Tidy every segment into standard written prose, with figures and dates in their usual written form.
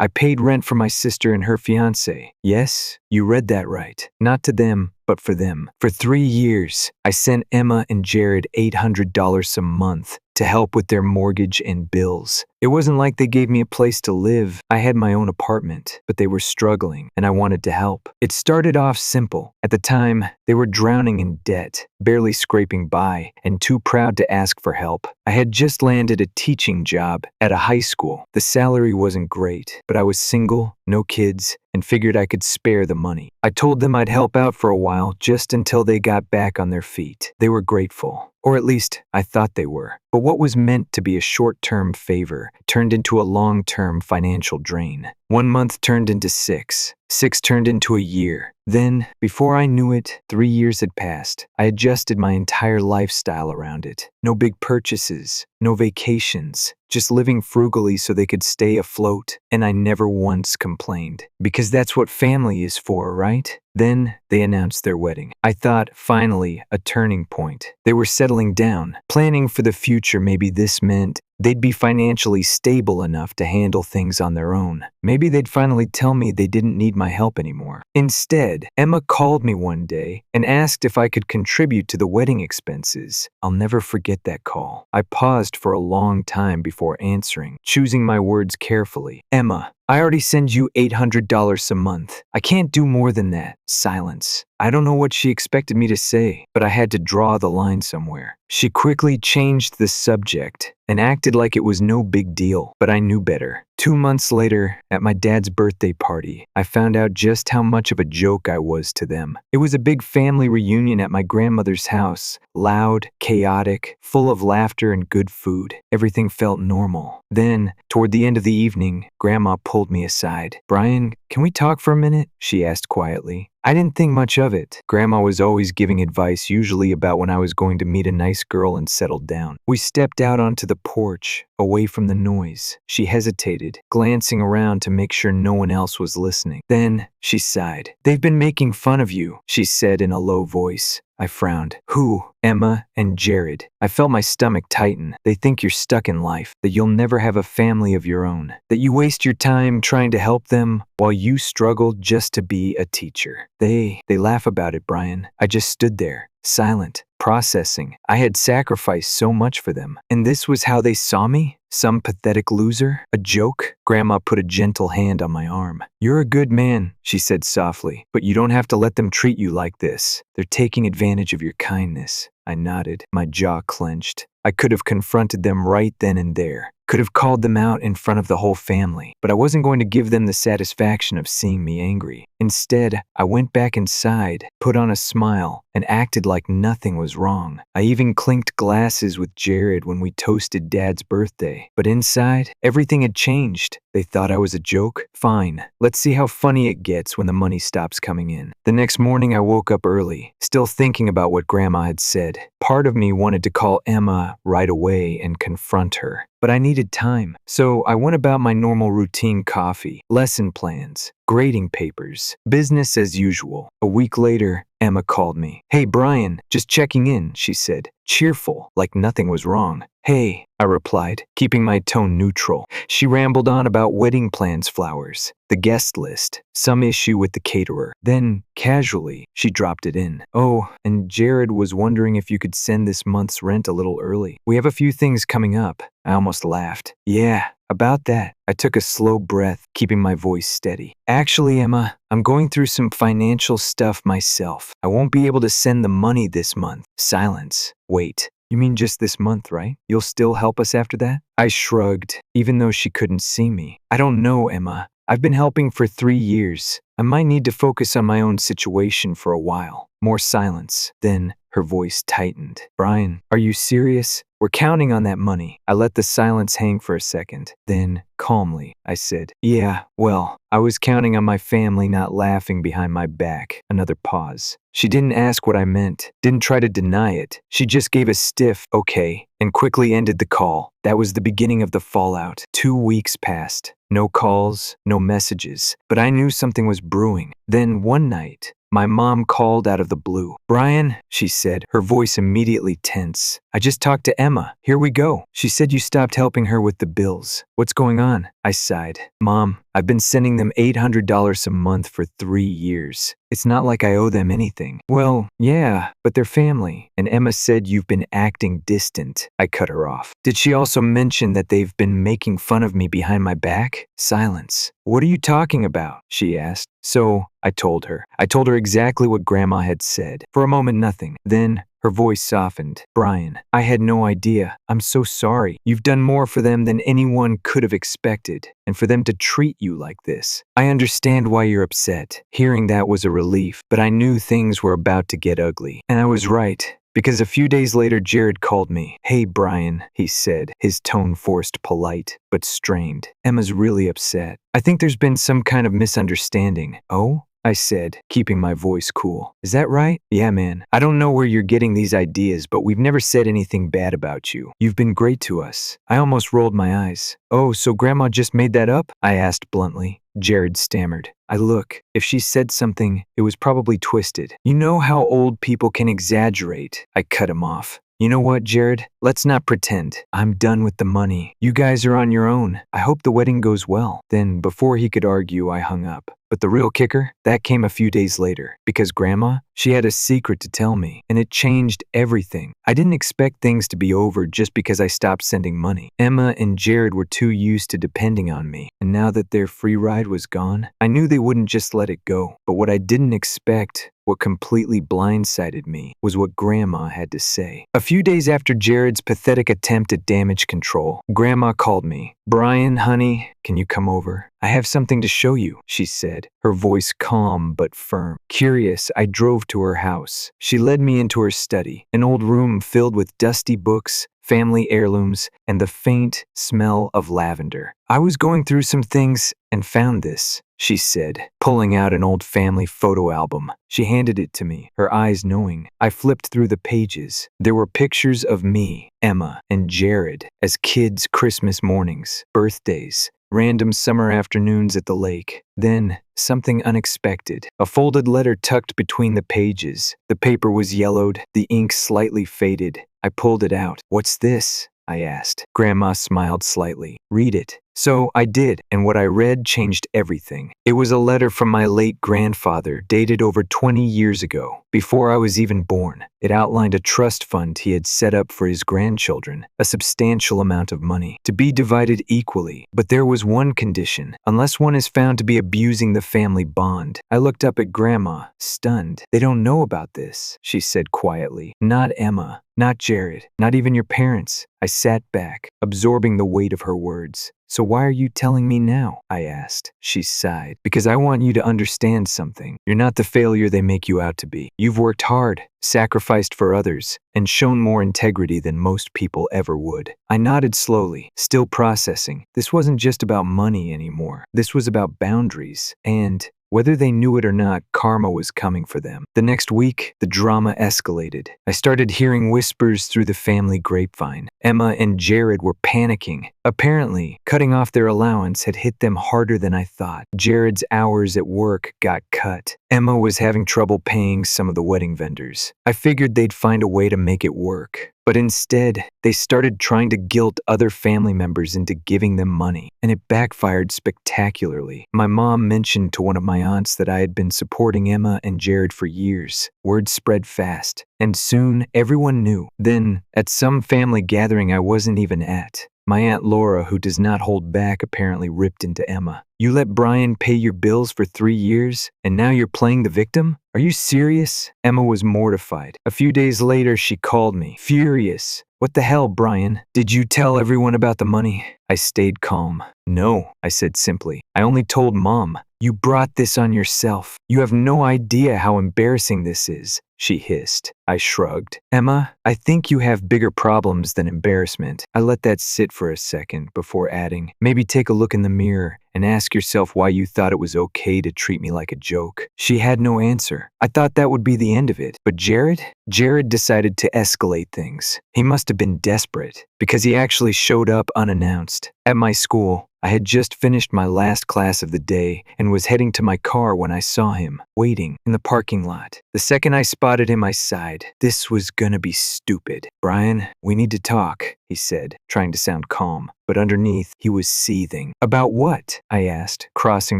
I paid rent for my sister and her fiancé. Yes, you read that right. Not to them, but for them. For 3 years, I sent Emma and Jared $800 a month to help with their mortgage and bills. It wasn't like they gave me a place to live. I had my own apartment, but they were struggling, and I wanted to help. It started off simple. At the time, they were drowning in debt, barely scraping by, and too proud to ask for help. I had just landed a teaching job at a high school. The salary wasn't great, but I was single, no kids, and figured I could spare the money. I told them I'd help out for a while, just until they got back on their feet. They were grateful. Or at least, I thought they were. But what was meant to be a short-term favor turned into a long-term financial drain. 1 month turned into 6. 6 turned into a year. Then, before I knew it, 3 years had passed. I adjusted my entire lifestyle around it. No big purchases, no vacations, just living frugally so they could stay afloat. And I never once complained. Because that's what family is for, right? Then, they announced their wedding. I thought, finally, a turning point. They were settling down, planning for the future. Maybe this meant they'd be financially stable enough to handle things on their own. Maybe they'd finally tell me they didn't need my help anymore. Instead, Emma called me one day and asked if I could contribute to the wedding expenses. I'll never forget that call. I paused for a long time before answering, choosing my words carefully. Emma, I already send you $800 a month. I can't do more than that. Silence. I don't know what she expected me to say, but I had to draw the line somewhere. She quickly changed the subject and acted like it was no big deal, but I knew better. 2 months later, at my dad's birthday party, I found out just how much of a joke I was to them. It was a big family reunion at my grandmother's house. Loud, chaotic, full of laughter and good food. Everything felt normal. Then, toward the end of the evening, Grandma pulled me aside. "Brian, can we talk for a minute?" she asked quietly. I didn't think much of it. Grandma was always giving advice, usually about when I was going to meet a nice girl and settle down. We stepped out onto the porch, away from the noise. She hesitated, glancing around to make sure no one else was listening. Then, she sighed. "They've been making fun of you," she said in a low voice. I frowned. "Who?" "Emma and Jared." I felt my stomach tighten. "They think you're stuck in life, that you'll never have a family of your own, that you waste your time trying to help them while you struggle just to be a teacher. They laugh about it, Brian." I just stood there, silent, processing. I had sacrificed so much for them, and this was how they saw me? Some pathetic loser? A joke? Grandma put a gentle hand on my arm. "You're a good man," she said softly, "but you don't have to let them treat you like this. They're taking advantage of your kindness." I nodded, my jaw clenched. I could have confronted them right then and there, could have called them out in front of the whole family, but I wasn't going to give them the satisfaction of seeing me angry. Instead, I went back inside, put on a smile, and acted like nothing was wrong. I even clinked glasses with Jared when we toasted Dad's birthday. But inside, everything had changed. They thought I was a joke? Fine. Let's see how funny it gets when the money stops coming in. The next morning, I woke up early, still thinking about what Grandma had said. Part of me wanted to call Emma right away and confront her, but I needed time. So I went about my normal routine: coffee, lesson plans, grading papers, business as usual. A week later, Emma called me. "Hey, Brian, just checking in," she said, cheerful, like nothing was wrong. "Hey," I replied, keeping my tone neutral. She rambled on about wedding plans, flowers, the guest list, some issue with the caterer. Then, casually, she dropped it in. "Oh, and Jared was wondering if you could send this month's rent a little early. We have a few things coming up." I almost laughed. "Yeah, about that." I took a slow breath, keeping my voice steady. "Actually, Emma, I'm going through some financial stuff myself. I won't be able to send the money this month." Silence. "Wait. You mean just this month, right? You'll still help us after that?" I shrugged, even though she couldn't see me. "I don't know, Emma. I've been helping for 3 years. I might need to focus on my own situation for a while." More silence. Then her voice tightened. "Brian, are you serious? We're counting on that money." I let the silence hang for a second. Then, calmly, I said, "Yeah, well, I was counting on my family not laughing behind my back." Another pause. She didn't ask what I meant, didn't try to deny it. She just gave a stiff, "Okay," and quickly ended the call. That was the beginning of the fallout. 2 weeks passed. No calls, no messages, but I knew something was brewing. Then one night, my mom called out of the blue. "Brian," she said, her voice immediately tense. "I just talked to Emma. Here we go. She said you stopped helping her with the bills. What's going on?" I sighed. Mom, I've been sending them $800 a month for 3 years. It's not like I owe them anything. Well, yeah, but they're family. And Emma said you've been acting distant. I cut her off. Did she also mention that they've been making fun of me behind my back? Silence. What are you talking about? She asked. So, I told her. I told her exactly what Grandma had said. For a moment, nothing. Then, her voice softened. Brian, I had no idea. I'm so sorry. You've done more for them than anyone could have expected. And for them to treat you like this. I understand why you're upset. Hearing that was a relief, but I knew things were about to get ugly. And I was right. Because a few days later, Jared called me. Hey, Brian, he said, his tone forced polite, but strained. Emma's really upset. I think there's been some kind of misunderstanding. Oh? I said, keeping my voice cool. Is that right? Yeah, man. I don't know where you're getting these ideas, but we've never said anything bad about you. You've been great to us. I almost rolled my eyes. Oh, so Grandma just made that up? I asked bluntly. Jared stammered. Look, if she said something, it was probably twisted. You know how old people can exaggerate. I cut him off. You know what, Jared? Let's not pretend. I'm done with the money. You guys are on your own. I hope the wedding goes well. Then, before he could argue, I hung up. But the real kicker? That came a few days later. Because Grandma, she had a secret to tell me, and it changed everything. I didn't expect things to be over just because I stopped sending money. Emma and Jared were too used to depending on me, and now that their free ride was gone, I knew they wouldn't just let it go. But what I didn't expect, what completely blindsided me, was what Grandma had to say. A few days after Jared's pathetic attempt at damage control, Grandma called me. Brian, honey, can you come over? I have something to show you, she said, her voice calm but firm. Curious, I drove to her house. She led me into her study, an old room filled with dusty books, family heirlooms, and the faint smell of lavender. I was going through some things and found this, she said, pulling out an old family photo album. She handed it to me, her eyes knowing. I flipped through the pages. There were pictures of me, Emma, and Jared as kids' Christmas mornings, birthdays, random summer afternoons at the lake. Then, something unexpected. A folded letter tucked between the pages. The paper was yellowed, the ink slightly faded. I pulled it out. What's this? I asked. Grandma smiled slightly. Read it. So I did, and what I read changed everything. It was a letter from my late grandfather, dated over 20 years ago, before I was even born. It outlined a trust fund he had set up for his grandchildren, a substantial amount of money, to be divided equally. But there was one condition: unless one is found to be abusing the family bond. I looked up at Grandma, stunned. They don't know about this, she said quietly. Not Emma. Not Jared. Not even your parents. I sat back, absorbing the weight of her words. So why are you telling me now? I asked. She sighed. Because I want you to understand something. You're not the failure they make you out to be. You've worked hard, sacrificed for others, and shown more integrity than most people ever would. I nodded slowly, still processing. This wasn't just about money anymore. This was about boundaries. And whether they knew it or not, karma was coming for them. The next week, the drama escalated. I started hearing whispers through the family grapevine. Emma and Jared were panicking. Apparently, cutting off their allowance had hit them harder than I thought. Jared's hours at work got cut. Emma was having trouble paying some of the wedding vendors. I figured they'd find a way to make it work. But instead, they started trying to guilt other family members into giving them money, and it backfired spectacularly. My mom mentioned to one of my aunts that I had been supporting Emma and Jared for years. Word spread fast, and soon everyone knew. Then, at some family gathering I wasn't even at, my Aunt Laura, who does not hold back, apparently ripped into Emma. You let Brian pay your bills for 3 years, and now you're playing the victim? Are you serious? Emma was mortified. A few days later, she called me, furious. What the hell, Brian? Did you tell everyone about the money? I stayed calm. No, I said simply. I only told Mom. You brought this on yourself. You have no idea how embarrassing this is, she hissed. I shrugged. Emma, I think you have bigger problems than embarrassment. I let that sit for a second before adding, maybe take a look in the mirror and ask yourself why you thought it was okay to treat me like a joke. She had no answer. I thought that would be the end of it. But Jared? Jared decided to escalate things. He must have been desperate, because he actually showed up unannounced. At my school, I had just finished my last class of the day and was heading to my car when I saw him, waiting in the parking lot. The second I spotted him, I sighed. This was gonna be stupid. Brian, we need to talk, he said, trying to sound calm. but underneath, he was seething. About what? I asked, crossing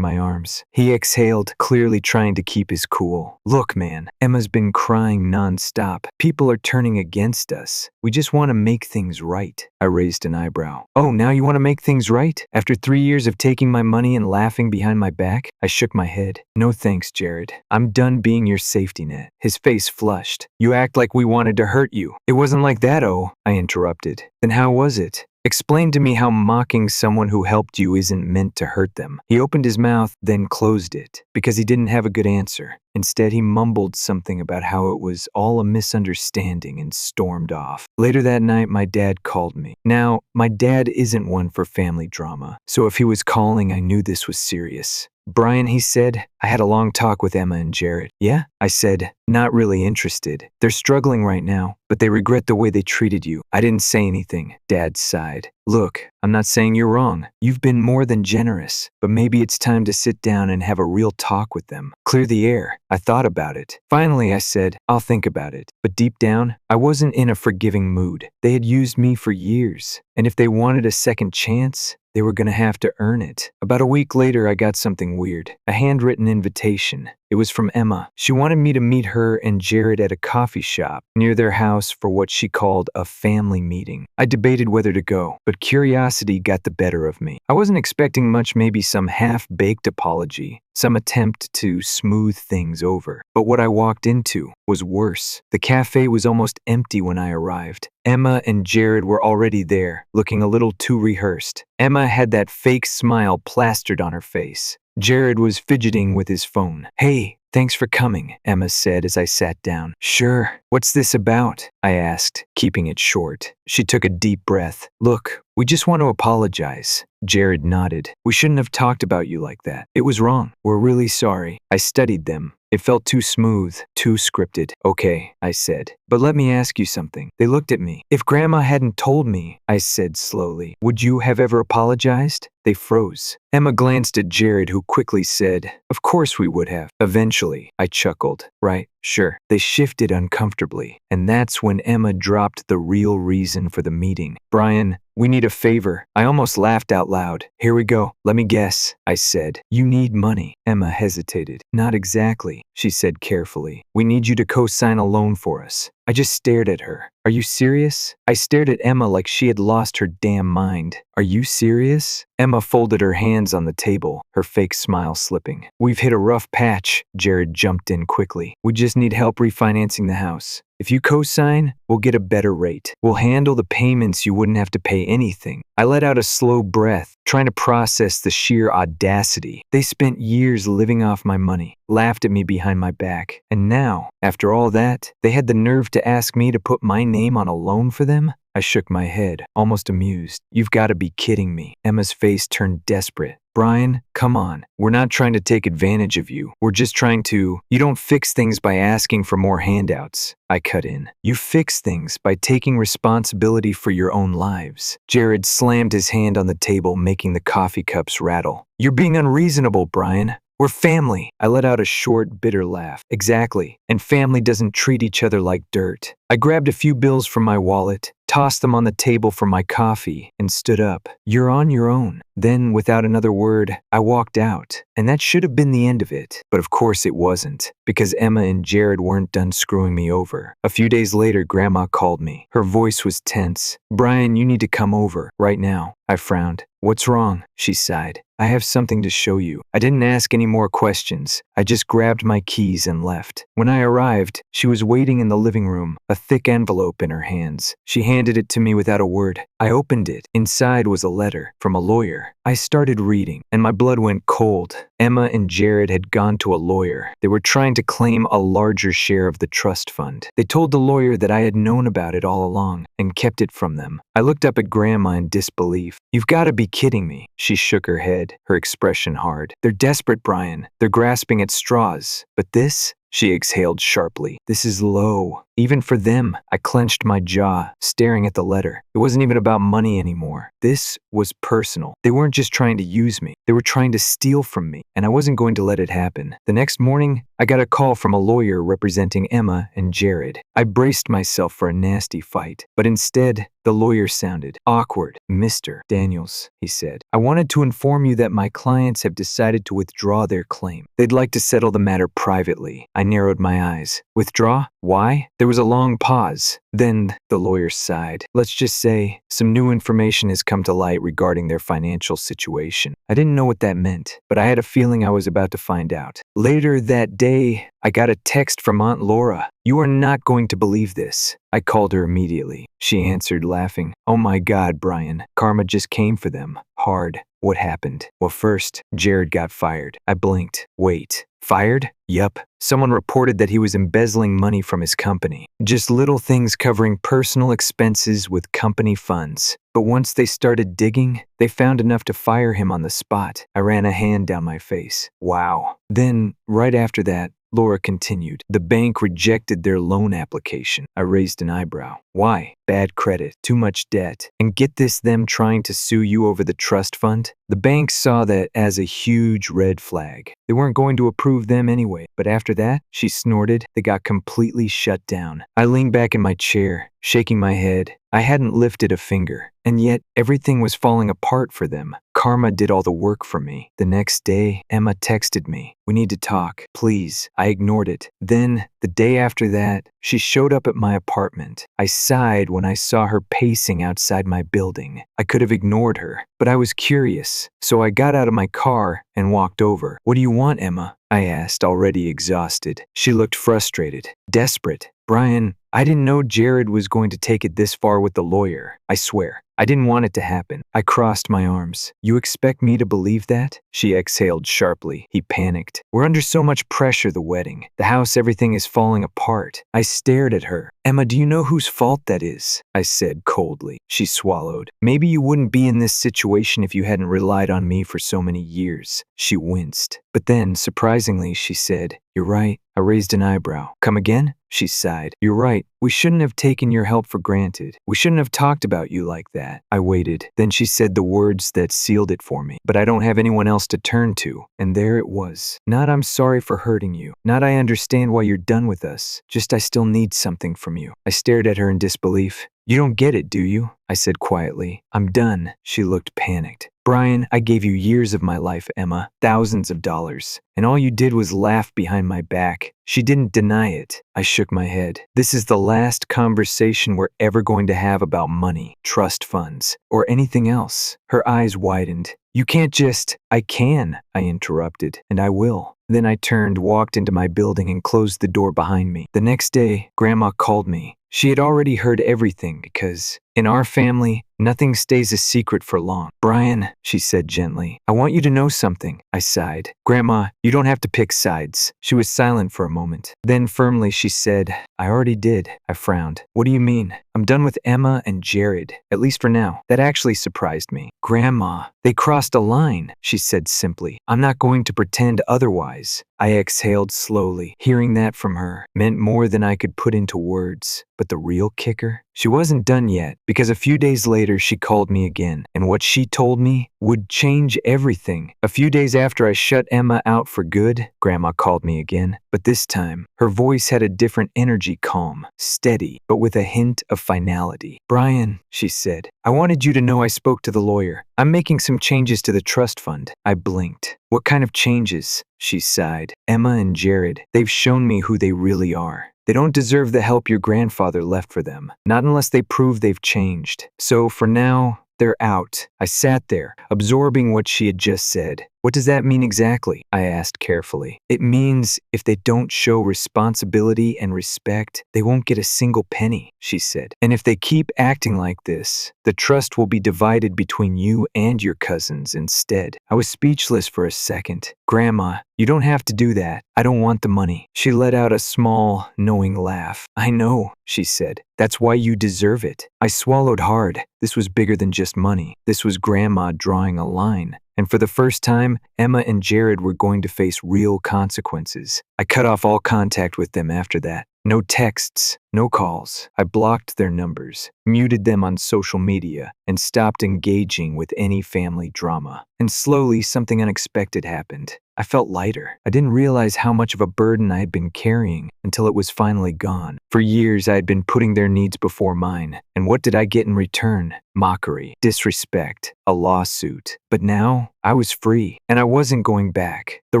my arms. He exhaled, clearly trying to keep his cool. Look, man, Emma's been crying nonstop. People are turning against us. We just want to make things right. I raised an eyebrow. Oh, now you want to make things right? After 3 years of taking my money and laughing behind my back? I shook my head. No thanks, Jared. I'm done being your safety net. His face flushed. You act like we wanted to hurt you. It wasn't like that, I interrupted. Then how was it? Explain to me how mocking someone who helped you isn't meant to hurt them. He opened his mouth, then closed it, because he didn't have a good answer. Instead, he mumbled something about how it was all a misunderstanding and stormed off. Later that night, my dad called me. Now, my dad isn't one for family drama, so if he was calling, I knew this was serious. Brian, he said, I had a long talk with Emma and Jared. Yeah? I said, not really interested. They're struggling right now, but they regret the way they treated you. I didn't say anything. Dad sighed. Look, I'm not saying you're wrong. You've been more than generous, but maybe it's time to sit down and have a real talk with them. Clear the air. I thought about it. Finally, I said, I'll think about it. But deep down, I wasn't in a forgiving mood. They had used me for years, and if they wanted a second chance, they were going to have to earn it. About a week later, I got something weird. A handwritten invitation. It was from Emma. She wanted me to meet her and Jared at a coffee shop near their house for what she called a family meeting. I debated whether to go, but curiosity got the better of me. I wasn't expecting much, maybe some half-baked apology, some attempt to smooth things over. But what I walked into was worse. The cafe was almost empty when I arrived. Emma and Jared were already there, looking a little too rehearsed. Emma had that fake smile plastered on her face. Jared was fidgeting with his phone. Hey, thanks for coming, Emma said as I sat down. Sure. What's this about? I asked, keeping it short. She took a deep breath. Look, we just want to apologize. Jared nodded. We shouldn't have talked about you like that. It was wrong. We're really sorry. I studied them. It felt too smooth, too scripted. Okay, I said. But let me ask you something. They looked at me. If Grandma hadn't told me, I said slowly, would you have ever apologized? They froze. Emma glanced at Jared, who quickly said, Of course we would have. Eventually, I chuckled. Right, sure. They shifted uncomfortably, and that's when Emma dropped the real reason for the meeting. Brian, we need a favor. I almost laughed out loud. Here we go. Let me guess, I said. You need money. Emma hesitated. Not exactly, she said carefully. We need you to co-sign a loan for us. I just stared at her. Are you serious? I stared at Emma like she had lost her damn mind. Are you serious? Emma folded her hands on the table, her fake smile slipping. We've hit a rough patch. Jared jumped in quickly. We just need help refinancing the house. If you co-sign, we'll get a better rate. We'll handle the payments, you wouldn't have to pay anything. I let out a slow breath, trying to process the sheer audacity. They spent years living off my money, laughed at me behind my back, and now, after all that, they had the nerve to ask me to put my name on a loan for them? I shook my head, almost amused. You've got to be kidding me. Emma's face turned desperate. Brian, come on. We're not trying to take advantage of you. We're just trying to... You don't fix things by asking for more handouts. I cut in. You fix things by taking responsibility for your own lives. Jared slammed his hand on the table, making the coffee cups rattle. You're being unreasonable, Brian. We're family. I let out a short, bitter laugh. Exactly. And family doesn't treat each other like dirt. I grabbed a few bills from my wallet, tossed them on the table for my coffee, and stood up. You're on your own. Then, without another word, I walked out. And that should have been the end of it. But of course it wasn't, because Emma and Jared weren't done screwing me over. A few days later, Grandma called me. Her voice was tense. Brian, you need to come over, right now. I frowned. What's wrong? She sighed. I have something to show you. I didn't ask any more questions. I just grabbed my keys and left. When I arrived, she was waiting in the living room, a thick envelope in her hands. She handed it to me without a word. I opened it. Inside was a letter from a lawyer. I started reading, and my blood went cold. Emma and Jared had gone to a lawyer. They were trying to claim a larger share of the trust fund. They told the lawyer that I had known about it all along and kept it from them. I looked up at Grandma in disbelief. You've got to be kidding me. She shook her head, her expression hard. They're desperate, Brian. They're grasping at straws. But this? She exhaled sharply. This is low. Even for them, I clenched my jaw, staring at the letter. It wasn't even about money anymore. This was personal. They weren't just trying to use me. They were trying to steal from me, and I wasn't going to let it happen. The next morning, I got a call from a lawyer representing Emma and Jared. I braced myself for a nasty fight, but instead, the lawyer sounded awkward. "Mr. Daniels," he said, "I wanted to inform you that my clients have decided to withdraw their claim. They'd like to settle the matter privately." I narrowed my eyes. "Withdraw? Why?" There was a long pause. Then the lawyer sighed. "Let's just say some new information has come to light regarding their financial situation." I didn't know what that meant, but I had a feeling I was about to find out. Later that day, I got a text from Aunt Laura. "You are not going to believe this." I called her immediately. She answered, laughing. "Oh my God, Brian. Karma just came for them. Hard. What happened?" "Well, first, Jared got fired." I blinked. "Wait. Fired?" "Yup. Someone reported that he was embezzling money from his company. Just little things covering personal expenses with company funds. But once they started digging, they found enough to fire him on the spot." I ran a hand down my face. "Wow." Then, right after that, Laura continued, "The bank rejected their loan application." I raised an eyebrow. "Why?" "Bad credit, too much debt. And get this, them trying to sue you over the trust fund? The bank saw that as a huge red flag. They weren't going to approve them anyway. But after that," she snorted, "they got completely shut down." I leaned back in my chair, shaking my head. I hadn't lifted a finger, and yet everything was falling apart for them. Karma did all the work for me. The next day, Emma texted me, "We need to talk, please." I ignored it. Then, the day after that, she showed up at my apartment. I sighed when I saw her pacing outside my building. I could have ignored her, but I was curious, so I got out of my car and walked over. "What do you want, Emma?" I asked, already exhausted. She looked frustrated, desperate. "Brian, I didn't know Jared was going to take it this far with the lawyer. I swear, I didn't want it to happen." I crossed my arms. "You expect me to believe that?" She exhaled sharply. He panicked. "We're under so much pressure, the wedding, the house, everything is falling apart." I stared at her. "Emma, do you know whose fault that is?" I said coldly. She swallowed. "Maybe you wouldn't be in this situation if you hadn't relied on me for so many years." She winced. But then, surprisingly, she said, "You're right." I raised an eyebrow. "Come again?" She sighed. "You're right. We shouldn't have taken your help for granted. We shouldn't have talked about you like that." I waited. Then she said the words that sealed it for me. "But I don't have anyone else to turn to." And there it was. Not "I'm sorry for hurting you." Not "I understand why you're done with us." Just "I still need something from you." I stared at her in disbelief. "You don't get it, do you?" I said quietly. "I'm done." She looked panicked. "Brian, I gave you years of my life, Emma, thousands of dollars, and all you did was laugh behind my back." She didn't deny it. I shook my head. "This is the last conversation we're ever going to have about money, trust funds, or anything else." Her eyes widened. "You can't just—" "I can," I interrupted, "and I will." Then I turned, walked into my building, and closed the door behind me. The next day, Grandma called me. She had already heard everything because, in our family, nothing stays a secret for long. "Brian," she said gently, "I want you to know something." I sighed. "Grandma, you don't have to pick sides." She was silent for a moment. Then firmly she said, "I already did." I frowned. "What do you mean?" "I'm done with Emma and Jared, at least for now." That actually surprised me. "Grandma, they crossed a line," she said simply. "I'm not going to pretend otherwise." I exhaled slowly. Hearing that from her meant more than I could put into words. But the real kicker? She wasn't done yet, because a few days later she called me again, and what she told me would change everything. A few days after I shut Emma out for good, Grandma called me again, but this time, her voice had a different energy, calm, steady, but with a hint of finality. "Brian," she said, "I wanted you to know I spoke to the lawyer. I'm making some changes to the trust fund." I blinked. "What kind of changes?" She sighed. "Emma and Jared, they've shown me who they really are. They don't deserve the help your grandfather left for them, not unless they prove they've changed. So for now, they're out." I sat there, absorbing what she had just said. "What does that mean exactly?" I asked carefully. "It means if they don't show responsibility and respect, they won't get a single penny," she said. "And if they keep acting like this, the trust will be divided between you and your cousins instead." I was speechless for a second. "Grandma, you don't have to do that. I don't want the money." She let out a small, knowing laugh. "I know," she said. "That's why you deserve it." I swallowed hard. This was bigger than just money. This was Grandma drawing a line. And for the first time, Emma and Jared were going to face real consequences. I cut off all contact with them after that. No texts, no calls. I blocked their numbers, muted them on social media, and stopped engaging with any family drama. And slowly, something unexpected happened. I felt lighter. I didn't realize how much of a burden I had been carrying until it was finally gone. For years, I had been putting their needs before mine. And what did I get in return? Mockery, disrespect, a lawsuit. But now, I was free, and I wasn't going back. The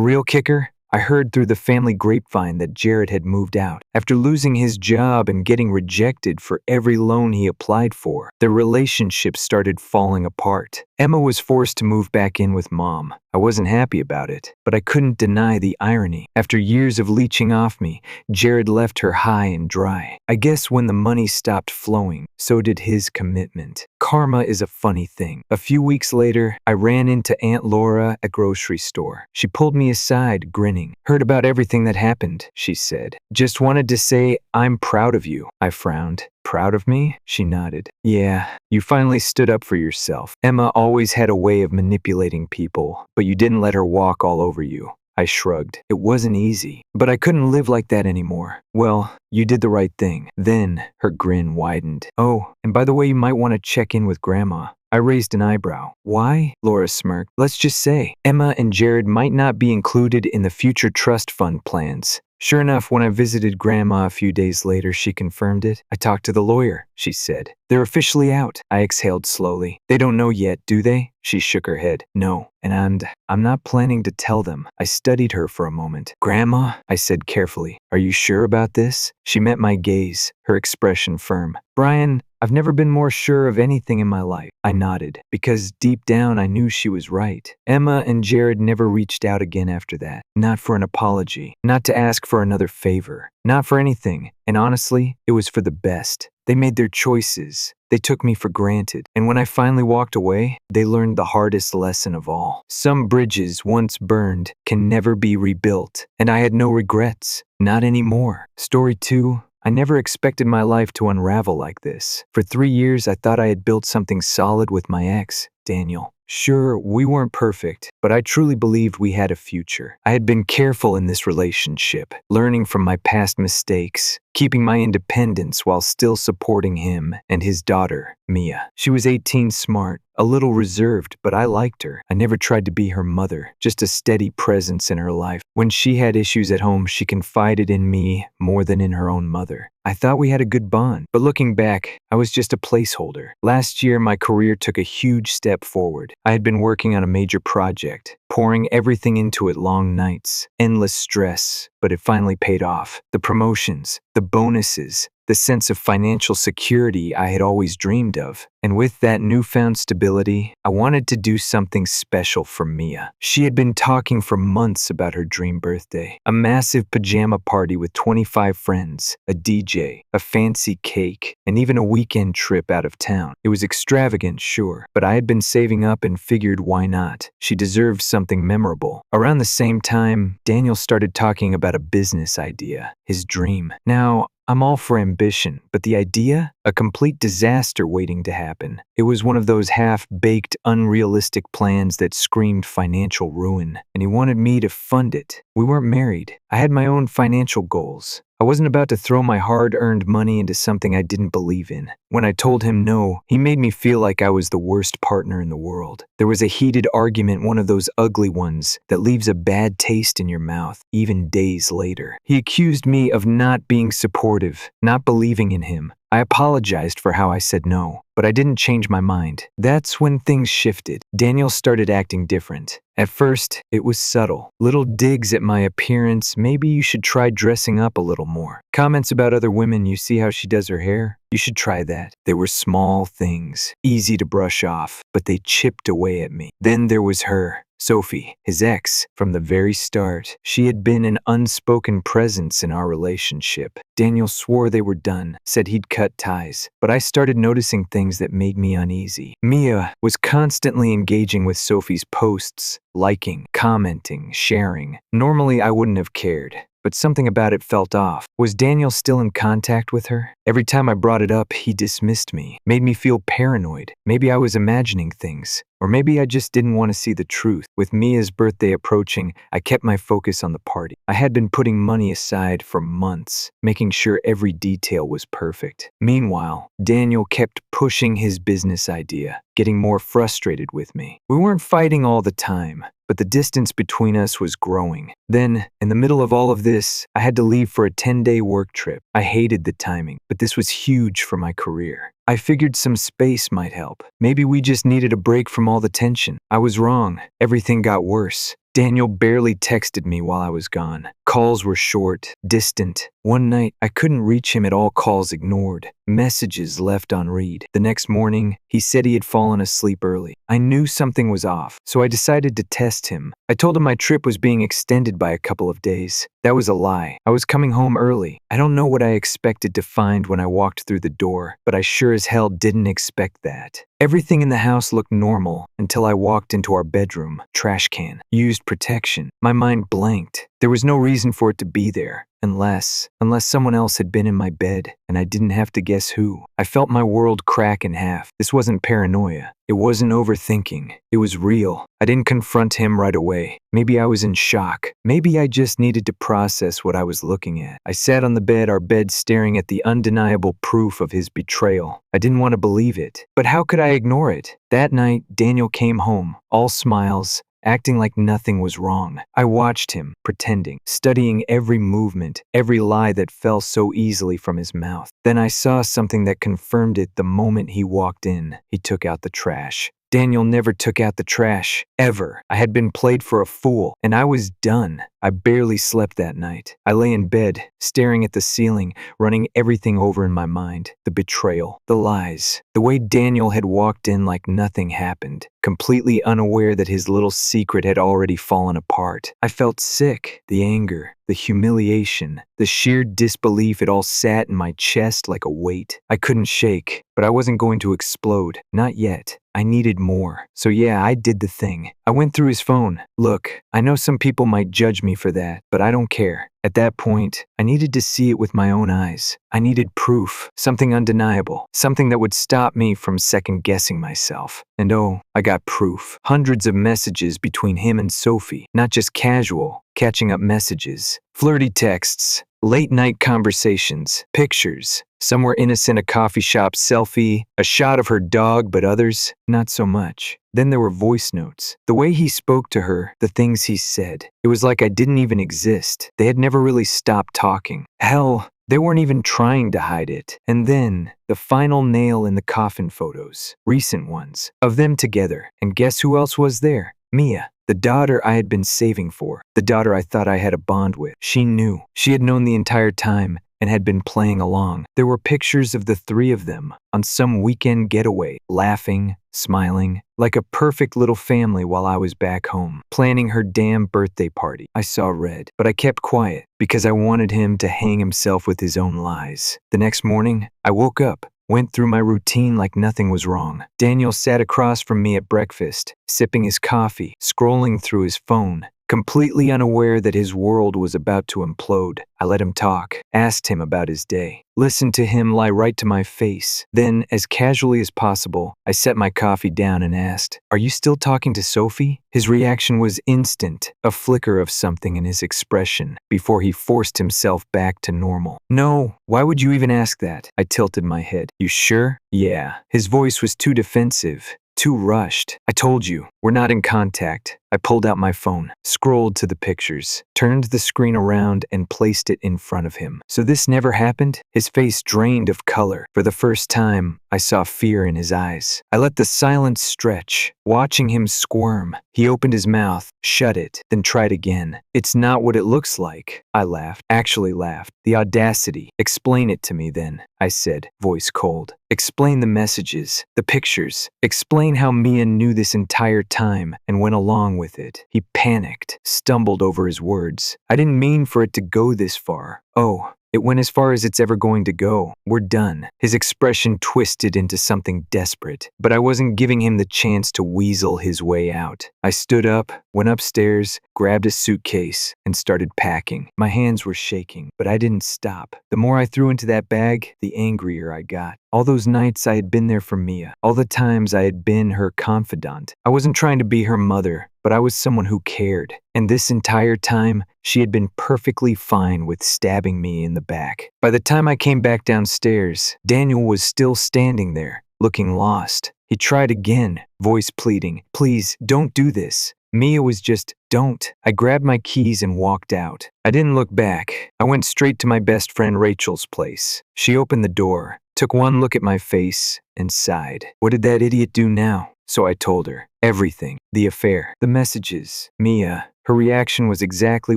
real kicker? I heard through the family grapevine that Jared had moved out. After losing his job and getting rejected for every loan he applied for, their relationship started falling apart. Emma was forced to move back in with Mom. I wasn't happy about it, but I couldn't deny the irony. After years of leeching off me, Jared left her high and dry. I guess when the money stopped flowing, so did his commitment. Karma is a funny thing. A few weeks later, I ran into Aunt Laura at grocery store. She pulled me aside, grinning. "Heard about everything that happened," she said. "Just wanted to say I'm proud of you." I frowned. "Proud of me?" She nodded. "Yeah, you finally stood up for yourself. Emma always had a way of manipulating people, but you didn't let her walk all over you." I shrugged. It wasn't easy, but I couldn't live like that anymore. "Well, you did the right thing." Then her grin widened. "Oh, and by the way, you might want to check in with Grandma." I raised an eyebrow. "Why?" Laura smirked. "Let's just say, Emma and Jared might not be included in the future trust fund plans." Sure enough, when I visited Grandma a few days later, she confirmed it. "I talked to the lawyer," she said. "They're officially out." I exhaled slowly. "They don't know yet, do they?" She shook her head. "No, and I'm not planning to tell them." I studied her for a moment. "Grandma," I said carefully, "are you sure about this?" She met my gaze, her expression firm. "Brian, I've never been more sure of anything in my life." I nodded, because deep down I knew she was right. Emma and Jared never reached out again after that. Not for an apology, not to ask for another favor, not for anything. And honestly, it was for the best. They made their choices. They took me for granted. And when I finally walked away, they learned the hardest lesson of all. Some bridges once burned can never be rebuilt. And I had no regrets. Not anymore. Story 2. I never expected my life to unravel like this. For 3 years, I thought I had built something solid with my ex, Daniel. Sure, we weren't perfect, but I truly believed we had a future. I had been careful in this relationship, learning from my past mistakes, keeping my independence while still supporting him and his daughter, Mia. She was 18, smart, a little reserved, but I liked her. I never tried to be her mother, just a steady presence in her life. When she had issues at home, she confided in me more than in her own mother. I thought we had a good bond, but looking back, I was just a placeholder. Last year, my career took a huge step forward. I had been working on a major project, pouring everything into it, long nights, endless stress, but it finally paid off. The promotions, the bonuses, the sense of financial security I had always dreamed of. And with that newfound stability, I wanted to do something special for Mia. She had been talking for months about her dream birthday. A massive pajama party with 25 friends, a DJ, a fancy cake, and even a weekend trip out of town. It was extravagant, sure, but I had been saving up and figured why not? She deserved something memorable. Around the same time, Daniel started talking about a business idea, his dream. Now, I'm all for ambition, but the idea? A complete disaster waiting to happen. It was one of those half-baked, unrealistic plans that screamed financial ruin, and he wanted me to fund it. We weren't married. I had my own financial goals. I wasn't about to throw my hard-earned money into something I didn't believe in. When I told him no, he made me feel like I was the worst partner in the world. There was a heated argument, one of those ugly ones that leaves a bad taste in your mouth, even days later. He accused me of not being supportive, not believing in him. I apologized for how I said no, but I didn't change my mind. That's when things shifted. Daniel started acting different. At first, it was subtle. Little digs at my appearance, maybe you should try dressing up a little more. Comments about other women, you see how she does her hair? You should try that. They were small things, easy to brush off, but they chipped away at me. Then there was her. Sophie, his ex, from the very start. She had been an unspoken presence in our relationship. Daniel swore they were done, said he'd cut ties, but I started noticing things that made me uneasy. Mia was constantly engaging with Sophie's posts, liking, commenting, sharing. Normally, I wouldn't have cared, but something about it felt off. Was Daniel still in contact with her? Every time I brought it up, he dismissed me, made me feel paranoid. Maybe I was imagining things. Or maybe I just didn't want to see the truth. With Mia's birthday approaching, I kept my focus on the party. I had been putting money aside for months, making sure every detail was perfect. Meanwhile, Daniel kept pushing his business idea, getting more frustrated with me. We weren't fighting all the time, but the distance between us was growing. Then, in the middle of all of this, I had to leave for a 10-day work trip. I hated the timing, but this was huge for my career. I figured some space might help. Maybe we just needed a break from all the tension. I was wrong. Everything got worse. Daniel barely texted me while I was gone. Calls were short, distant. One night, I couldn't reach him at all, calls ignored, messages left on read. The next morning, he said he had fallen asleep early. I knew something was off, so I decided to test him. I told him my trip was being extended by a couple of days. That was a lie. I was coming home early. I don't know what I expected to find when I walked through the door, but I sure as hell didn't expect that. Everything in the house looked normal until I walked into our bedroom. Trash can. Used protection. My mind blanked. There was no reason for it to be there. Unless someone else had been in my bed and I didn't have to guess who. I felt my world crack in half. This wasn't paranoia. It wasn't overthinking. It was real. I didn't confront him right away. Maybe I was in shock. Maybe I just needed to process what I was looking at. I sat on the bed, our bed, staring at the undeniable proof of his betrayal. I didn't want to believe it. But how could I ignore it? That night, Daniel came home, all smiles, acting like nothing was wrong. I watched him, pretending, studying every movement, every lie that fell so easily from his mouth. Then I saw something that confirmed it the moment he walked in. He took out the trash. Daniel never took out the trash, ever. I had been played for a fool, and I was done. I barely slept that night. I lay in bed, staring at the ceiling, running everything over in my mind. The betrayal, the lies, the way Daniel had walked in like nothing happened, completely unaware that his little secret had already fallen apart. I felt sick. The anger, the humiliation, the sheer disbelief, it all sat in my chest like a weight. I couldn't shake, but I wasn't going to explode. Not yet. I needed more. So yeah, I did the thing. I went through his phone. Look, I know some people might judge me for that, but I don't care. At that point, I needed to see it with my own eyes. I needed proof, something undeniable, something that would stop me from second-guessing myself. And oh, I got proof. Hundreds of messages between him and Sophie, not just casual, catching up messages, flirty texts, late-night conversations, pictures. Some were innocent, a coffee shop selfie, a shot of her dog, but others, not so much. Then there were voice notes. The way he spoke to her, the things he said. It was like I didn't even exist. They had never really stopped talking. Hell, they weren't even trying to hide it. And then, the final nail in the coffin photos. Recent ones. Of them together. And guess who else was there? Mia. The daughter I had been saving for. The daughter I thought I had a bond with. She knew. She had known the entire time and had been playing along. There were pictures of the three of them on some weekend getaway, laughing, smiling, like a perfect little family while I was back home, planning her damn birthday party. I saw red, but I kept quiet because I wanted him to hang himself with his own lies. The next morning, I woke up, went through my routine like nothing was wrong. Daniel sat across from me at breakfast, sipping his coffee, scrolling through his phone, completely unaware that his world was about to implode. I let him talk, asked him about his day, listened to him lie right to my face. Then, as casually as possible, I set my coffee down and asked, "Are you still talking to Sophie?" His reaction was instant, a flicker of something in his expression, before he forced himself back to normal. "No, why would you even ask that?" I tilted my head. "You sure?" "Yeah." His voice was too defensive. Too rushed. "I told you, we're not in contact." I pulled out my phone, scrolled to the pictures, turned the screen around and placed it in front of him. "So this never happened?" His face drained of color. For the first time, I saw fear in his eyes. I let the silence stretch, watching him squirm. He opened his mouth, shut it, then tried again. "It's not what it looks like." I laughed, actually laughed. The audacity. "Explain it to me then," I said, voice cold. "Explain the messages, the pictures. Explain how Mia knew this entire time and went along with it." He panicked, stumbled over his words. "I didn't mean for it to go this far." "Oh, It went as far as it's ever going to go. We're done. His expression twisted into something desperate, but I wasn't giving him the chance to weasel his way out. I stood up, went upstairs, grabbed a suitcase, and started packing. My hands were shaking, but I didn't stop. The more I threw into that bag, the angrier I got. All those nights I had been there for Mia, all the times I had been her confidant. I wasn't trying to be her mother, but I was someone who cared. And this entire time, she had been perfectly fine with stabbing me in the back. By the time I came back downstairs, Daniel was still standing there, looking lost. He tried again, voice pleading, "Please, don't do this." Mia was just, "Don't." I grabbed my keys and walked out. I didn't look back. I went straight to my best friend Rachel's place. She opened the door, took one look at my face, and sighed. What did that idiot do now? So I told her everything. The affair, the messages, Mia. Her reaction was exactly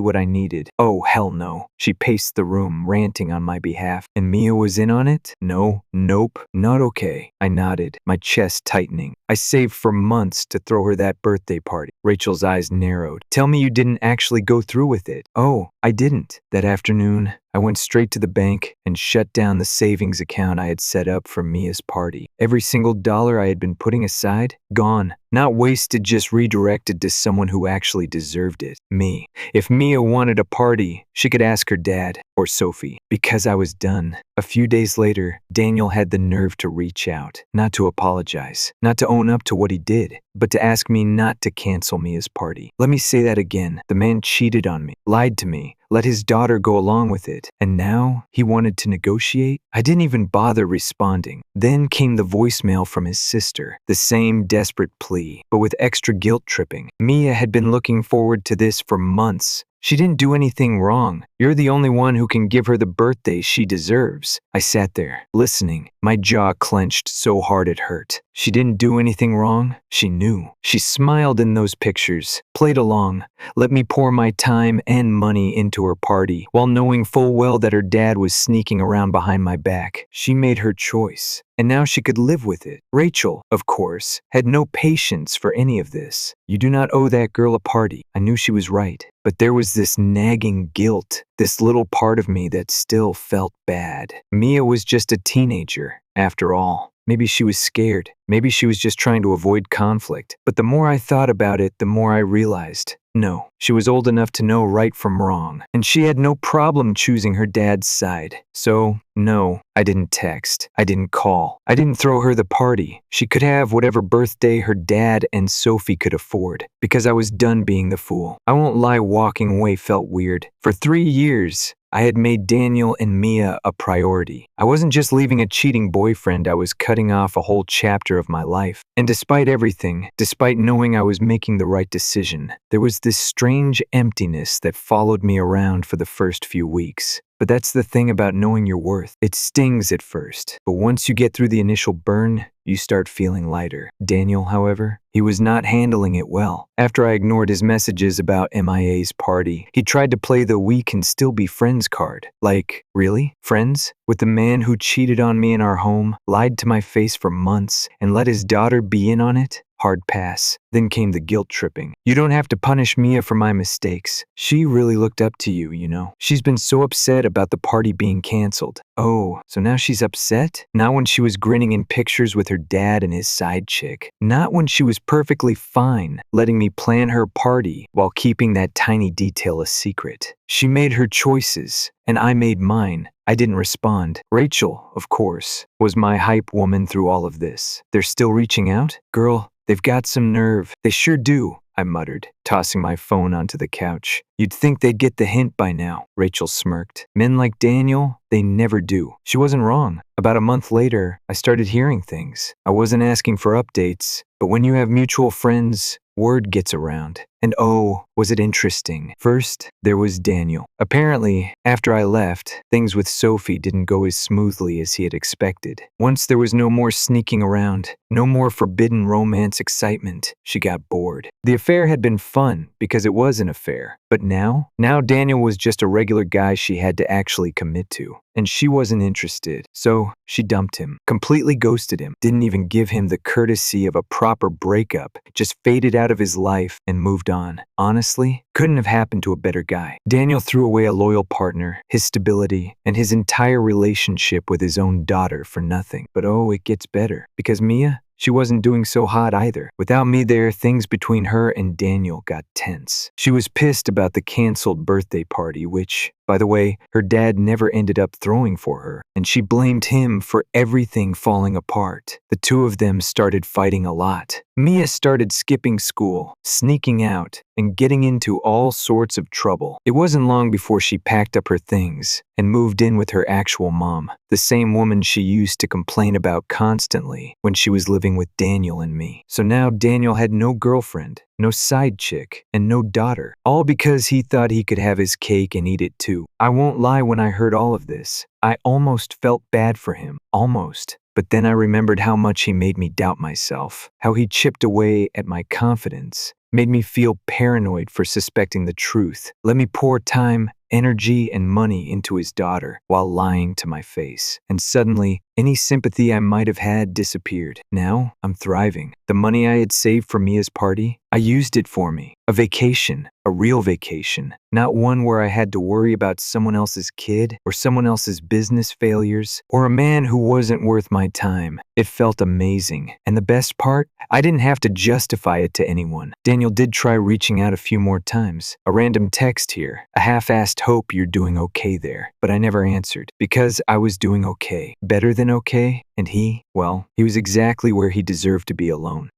what I needed. Oh, hell no. She paced the room, ranting on my behalf. And Mia was in on it? No, nope, not okay. I nodded, my chest tightening. I saved for months to throw her that birthday party. Rachel's eyes narrowed. Tell me you didn't actually go through with it. Oh, I didn't. That afternoon, I went straight to the bank and shut down the savings account I had set up for Mia's party. Every single dollar I had been putting aside, gone. Not wasted, just redirected to someone who actually deserved it. Me. If Mia wanted a party, she could ask her dad or Sophie. Because I was done. A few days later, Daniel had the nerve to reach out. Not to apologize. Not to own up to what he did. But to ask me not to cancel Mia's party. Let me say that again. The man cheated on me. Lied to me. Let his daughter go along with it. And now he wanted to negotiate? I didn't even bother responding. Then came the voicemail from his sister. The same desperate plea, but with extra guilt tripping. Mia had been looking forward to this for months. She didn't do anything wrong. You're the only one who can give her the birthday she deserves. I sat there, listening. My jaw clenched so hard it hurt. She didn't do anything wrong. She knew. She smiled in those pictures, played along, let me pour my time and money into her party, while knowing full well that her dad was sneaking around behind my back. She made her choice, and now she could live with it. Rachel, of course, had no patience for any of this. You do not owe that girl a party. I knew she was right. But there was this nagging guilt, this little part of me that still felt bad. Mia was just a teenager, after all. Maybe she was scared. Maybe she was just trying to avoid conflict. But the more I thought about it, the more I realized, no, she was old enough to know right from wrong. And she had no problem choosing her dad's side. So, no, I didn't text. I didn't call. I didn't throw her the party. She could have whatever birthday her dad and Sophie could afford, because I was done being the fool. I won't lie, walking away felt weird. For 3 years, I had made Daniel and Mia a priority. I wasn't just leaving a cheating boyfriend, I was cutting off a whole chapter of my life. And despite everything, despite knowing I was making the right decision, there was this strange emptiness that followed me around for the first few weeks. But that's the thing about knowing your worth. It stings at first, but once you get through the initial burn, you start feeling lighter. Daniel, however, he was not handling it well. After I ignored his messages about MIA's party, he tried to play the "we can still be friends" card. Like, really? Friends? With the man who cheated on me in our home, lied to my face for months, and let his daughter be in on it? Hard pass. Then came the guilt tripping. You don't have to punish Mia for my mistakes. She really looked up to you, you know. She's been so upset about the party being canceled. Oh, so now she's upset? Not when she was grinning in pictures with her dad and his side chick. Not when she was perfectly fine, letting me plan her party while keeping that tiny detail a secret. She made her choices, and I made mine. I didn't respond. Rachel, of course, was my hype woman through all of this. They're still reaching out? Girl, they've got some nerve. They sure do, I muttered, tossing my phone onto the couch. You'd think they'd get the hint by now, Rachel smirked. Men like Daniel, they never do. She wasn't wrong. About a month later, I started hearing things. I wasn't asking for updates, but when you have mutual friends, word gets around. And oh, was it interesting. First, there was Daniel. Apparently, after I left, things with Sophie didn't go as smoothly as he had expected. Once there was no more sneaking around, no more forbidden romance excitement, she got bored. The affair had been fun because it was an affair. But now Daniel was just a regular guy she had to actually commit to. And she wasn't interested. So she dumped him, completely ghosted him, didn't even give him the courtesy of a proper breakup, just faded out of his life and moved on. Honestly, couldn't have happened to a better guy. Daniel threw away a loyal partner, his stability, and his entire relationship with his own daughter for nothing. But oh, it gets better. Because Mia, she wasn't doing so hot either. Without me there, things between her and Daniel got tense. She was pissed about the canceled birthday party, which, by the way, her dad never ended up throwing for her, and she blamed him for everything falling apart. The two of them started fighting a lot. Mia started skipping school, sneaking out, and getting into all sorts of trouble. It wasn't long before she packed up her things and moved in with her actual mom, the same woman she used to complain about constantly when she was living with Daniel and me. So now Daniel had no girlfriend, no side chick, and no daughter, all because he thought he could have his cake and eat it too. I won't lie, when I heard all of this, I almost felt bad for him. Almost. But then I remembered how much he made me doubt myself, how he chipped away at my confidence, made me feel paranoid for suspecting the truth, let me pour time, energy, and money into his daughter while lying to my face. And suddenly, any sympathy I might have had disappeared. Now, I'm thriving. The money I had saved for Mia's party, I used it for me. A vacation, a real vacation, not one where I had to worry about someone else's kid or someone else's business failures or a man who wasn't worth my time. It felt amazing. And the best part, I didn't have to justify it to anyone. Daniel did try reaching out a few more times. A random text here, a half-assed hope you're doing okay there. But I never answered because I was doing okay. Better than okay. And he, well, he was exactly where he deserved to be alone.